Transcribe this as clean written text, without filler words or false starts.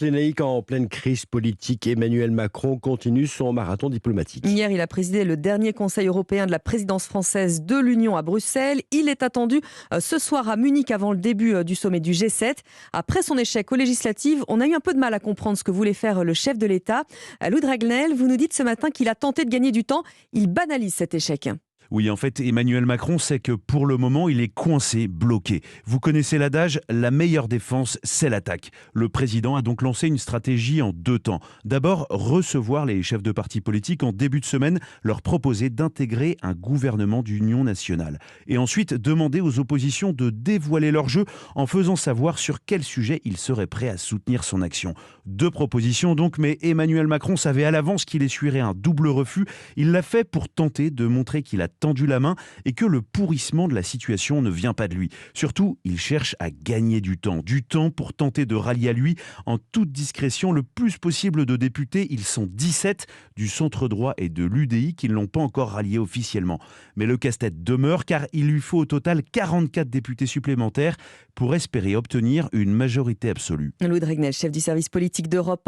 Lénaïque, en pleine crise politique, Emmanuel Macron continue son marathon diplomatique. Hier, il a présidé le dernier Conseil européen de la présidence française de l'Union à Bruxelles. Il est attendu ce soir à Munich avant le début du sommet du G7. Après son échec aux législatives, on a eu un peu de mal à comprendre ce que voulait faire le chef de l'État. Louis Dragnel, vous nous dites ce matin qu'il a tenté de gagner du temps. Il banalise cet échec. Oui, en fait, Emmanuel Macron sait que pour le moment, il est coincé, bloqué. Vous connaissez l'adage, la meilleure défense, c'est l'attaque. Le président a donc lancé une stratégie en 2 temps. D'abord, recevoir les chefs de partis politiques en début de semaine, leur proposer d'intégrer un gouvernement d'union nationale. Et ensuite, demander aux oppositions de dévoiler leur jeu en faisant savoir sur quel sujet ils seraient prêts à soutenir son action. 2 propositions donc, mais Emmanuel Macron savait à l'avance qu'il essuierait un double refus. Il l'a fait pour tenter de montrer qu'il a tendu la main et que le pourrissement de la situation ne vient pas de lui. Surtout, il cherche à gagner du temps pour tenter de rallier à lui en toute discrétion le plus possible de députés. Ils sont 17 du centre droit et de l'UDI qui ne l'ont pas encore rallié officiellement. Mais le casse-tête demeure car il lui faut au total 44 députés supplémentaires pour espérer obtenir une majorité absolue. Louis Dragnel, chef du service politique d'Europe